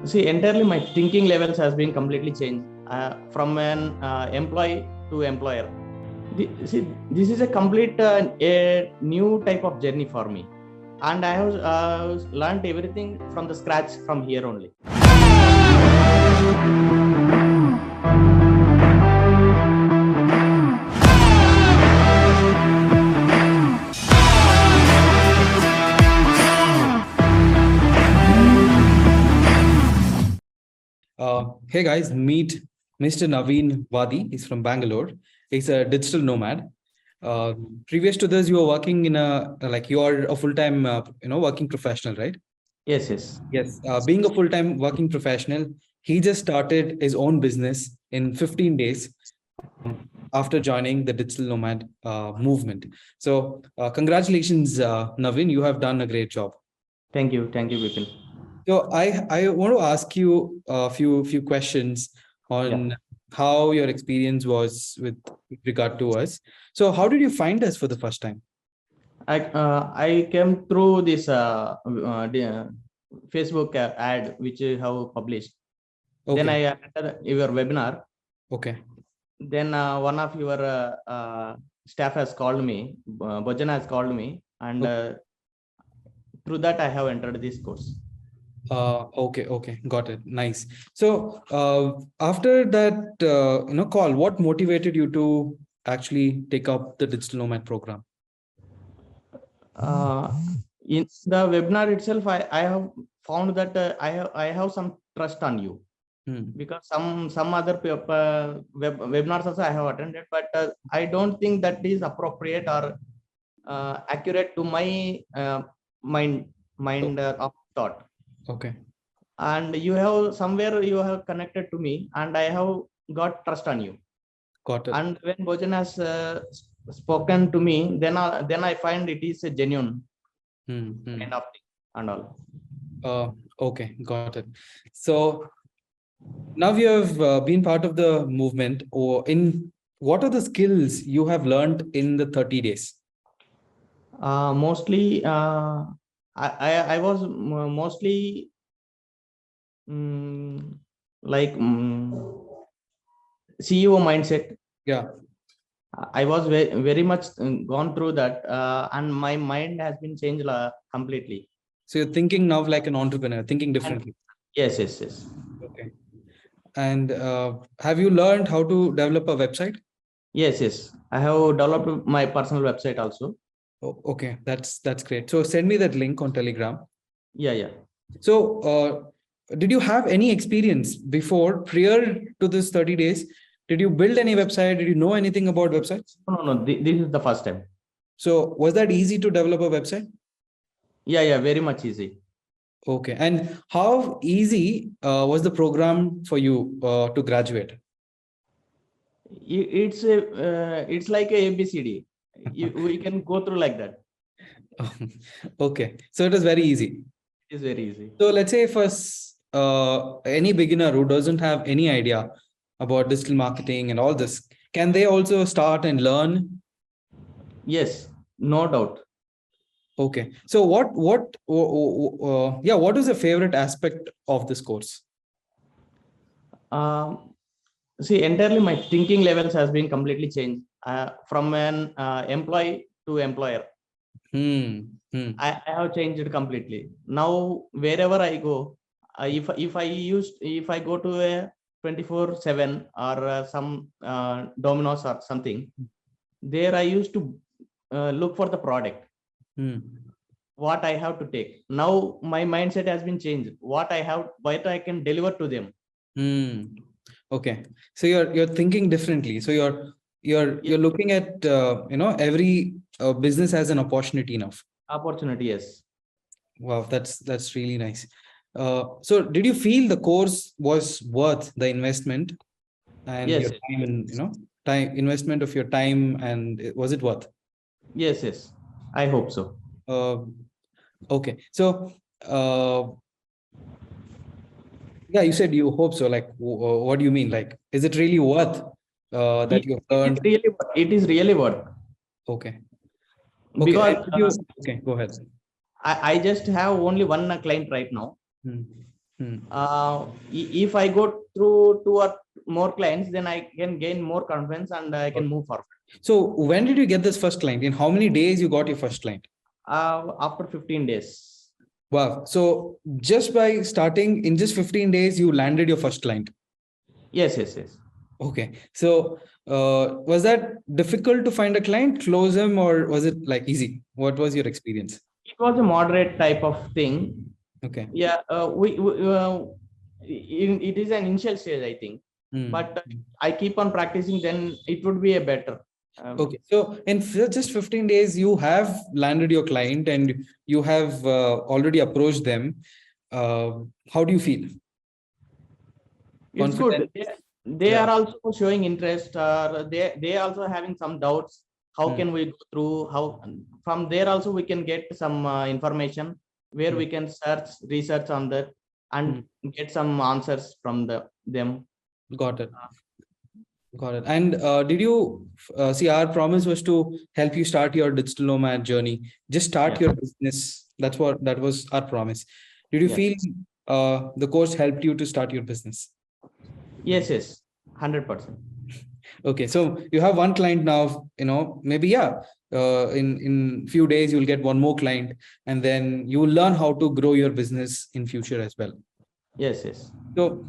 See, entirely my thinking levels has been completely changed from an employee to employer. See, this is a complete a new type of journey for me, and I have learned everything from the scratch from here only. Hey guys, meet Mr. Naveen Wadi. He's from Bangalore. He's a digital nomad. Previous to this, you were working in you are a full-time, working professional, right? Yes, yes. Yes. Being a full-time working professional, he just started his own business in 15 days after joining the digital nomad movement. So congratulations, Naveen. You have done a great job. Thank you, Bipin. So I want to ask you a few questions on how your experience was with regard to us. So how did you find us for the first time? I came through this Facebook ad which you have published. Okay. Then I attended your webinar. Okay. Then one of your staff has called me, Bopanna has called me, and through that I have entered this course. Okay, got it. Nice. So after that call, what motivated you to actually take up the digital nomad program? In the webinar itself, I have found that I have some trust on you. Because some other webinars also I have attended, but I don't think that is appropriate or accurate to my mind of thought. Okay. And you have somewhere you have connected to me, and I have got trust on you. Got it. And when Bojan has spoken to me, then I find it is a genuine kind of thing and all. Okay, got it. So now you have been part of the movement, or what are the skills you have learned in the 30 days? Mostly, I was mostly CEO mindset. Yeah. I was very much gone through that, and my mind has been changed completely. So you're thinking now like an entrepreneur, thinking differently. Yes. Okay. And have you learned how to develop a website? Yes. I have developed my personal website also. Oh, okay, that's great. So send me that link on Telegram. Yeah. So did you have any experience prior to this 30 days? Did you build any website? Did you know anything about websites? No. This is the first time. So was that easy to develop a website? Yeah, very much easy. Okay. And how easy was the program for you to graduate? It's like a ABCD. We can go through like that. Okay. So it was very easy. It is very easy. So let's say for any beginner who doesn't have any idea about digital marketing and all this, can they also start and learn? Yes, no doubt. Okay. So what is the favorite aspect of this course? See, entirely my thinking levels has been completely changed from an employee to employer. I have changed completely. Now wherever I go, if I go to a 24/7 or some Domino's or something, there I used to look for the product. What I have to take. Now my mindset has been changed. What I can deliver to them. Okay. So you're thinking differently. So you're looking at every business as an opportunity now. Opportunity, yes. Wow, that's really nice. So did you feel the course was worth the investment and yes, your time and time investment of your time, and was it worth? Yes. I hope so. Okay. So yeah, you said you hope so. Like, what do you mean? Like, is it really worth that you've learned? It is really worth. Okay. Because okay, go ahead. I just have only one client right now. If I go through 2 or more clients, then I can gain more confidence and I can move forward. So when did you get this first client? In how many days you got your first client? After 15 days. Wow. So just by starting in just 15 days, you landed your first client. Yes. Okay. So was that difficult to find a client, close them, or was it like easy? What was your experience? It was a moderate type of thing. Okay. Yeah. It is an initial stage, I think. But I keep on practicing, then it would be a better. Okay. So in just 15 days, you have landed your client and you have already approached them. How do you feel? It's good. They are also showing interest, or they also having some doubts. How can we go through? How from there also we can get some information where we can research on that and get some answers from them. Got it. Got it. And did you see, our promise was to help you start your digital nomad journey. Just start your business. That was our promise. Did you feel the course helped you to start your business? Yes, 100%. Okay, so you have one client now, maybe in few days you'll get one more client, and then you will learn how to grow your business in future as well. Yes. So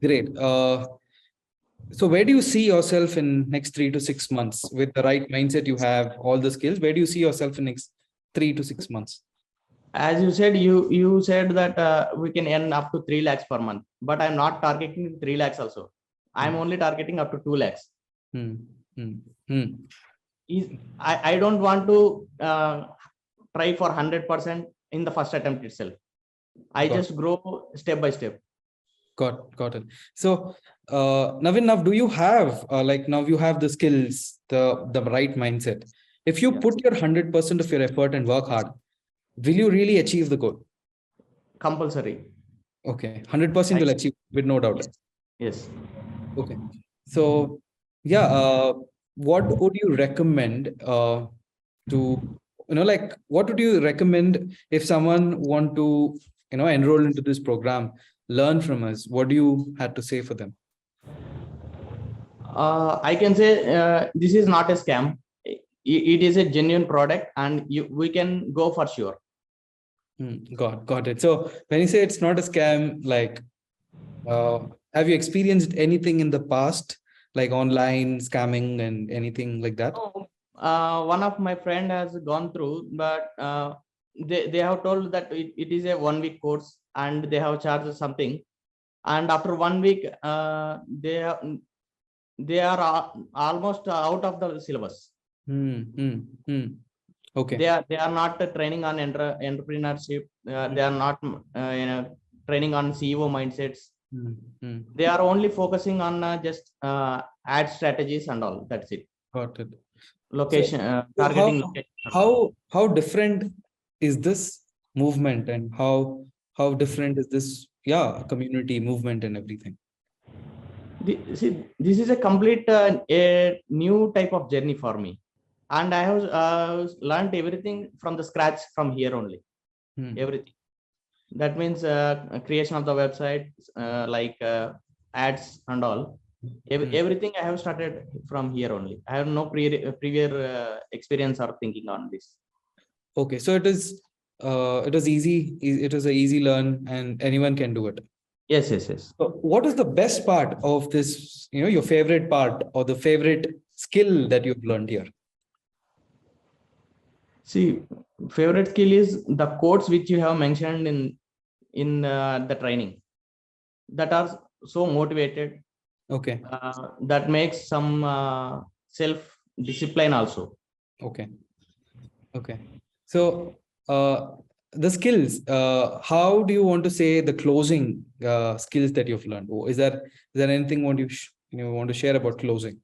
great. So where do you see yourself in next 3 to 6 months with the right mindset? You have all the skills. Where do you see yourself in next 3 to 6 months? As you said, you said that we can earn up to 3 lakhs per month, but I'm not targeting 3 lakhs also. I'm only targeting up to 2 lakhs. I don't want to try for 100% in the first attempt itself. I just grow step by step. Got it. So Naveen, now do you have now you have the skills, the right mindset? If you put your 100% of your effort and work hard, will you really achieve the goal? Compulsory. Okay, 100% will achieve with no doubt. Yes. Okay. So what would you recommend what would you recommend if someone want to enroll into this program, learn from us? What do you have to say for them? I can say this is not a scam. It is a genuine product, and we can go for sure. Got it. So when you say it's not a scam, have you experienced anything in the past, like online scamming and anything like that? One of my friend has gone through, but they have told that it is a 1 week course and they have charged something, and after 1 week they are almost out of the syllabus. Okay. They are not training on entrepreneurship. They are not training on CEO mindsets. They are only focusing on just ad strategies and all. That's it. Got it. Location, targeting location. How different is this movement, and how different is this community movement and everything? This is a complete a new type of journey for me, and I have learned everything from the scratch from here only. Everything. That means creation of the website, ads and all. Everything I have started from here only. I have no previous experience or thinking on this. Okay, so it is easy. It is an easy learn, and anyone can do it. Yes. So what is the best part of this? Your favorite part or the favorite skill that you've learned here? See, favorite skill is the quotes which you have mentioned in the training, that are so motivated. Okay. That makes some self discipline also. Okay. So the skills, how do you want to say the closing skills that you've learned? Is there anything want to share about closing?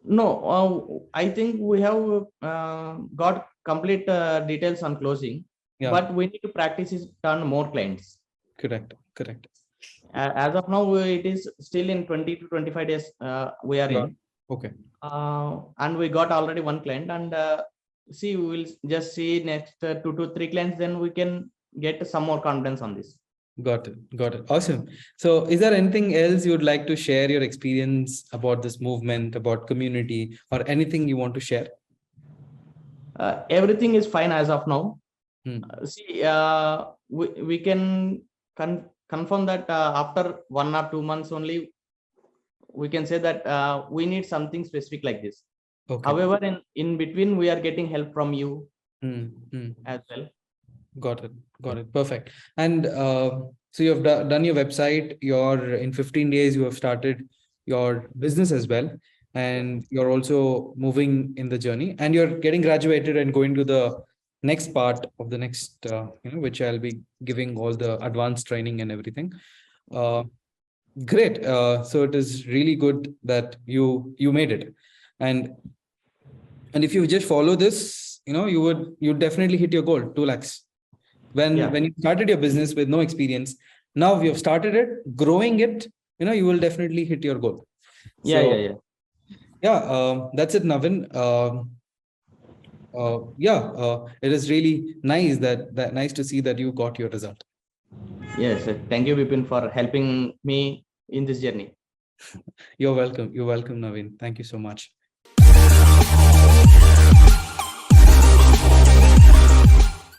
No, I think we have got complete details on closing, but we need to practice it on more clients. Correct. As of now, it is still in 20 to 25 days we are in. Okay. And we got already one client, and we will just see next 2 to 3 clients, then we can get some more confidence on this. Got it. Got it. Awesome. So is there anything else you would like to share your experience about this movement, about community, or anything you want to share? Everything is fine as of now. Hmm. See, we can confirm that after 1 or 2 months only, we can say that we need something specific like this. Okay. However, in between, we are getting help from you as well. Got it. Got it. Perfect. And so you have done your website. You're in 15 days, you have started your business as well. And you're also moving in the journey, and you're getting graduated and going to the next part of the next, which I'll be giving all the advanced training and everything. Great. So it is really good that you made it. And if you just follow this, you'd definitely hit your goal, 2 lakhs. When you started your business with no experience, now you have started it, growing it, you will definitely hit your goal. Yeah. That's it, Naveen. It is really nice nice to see that you got your result. Yes, thank you, Bipin, for helping me in this journey. You're welcome. You're welcome, Naveen. Thank you so much.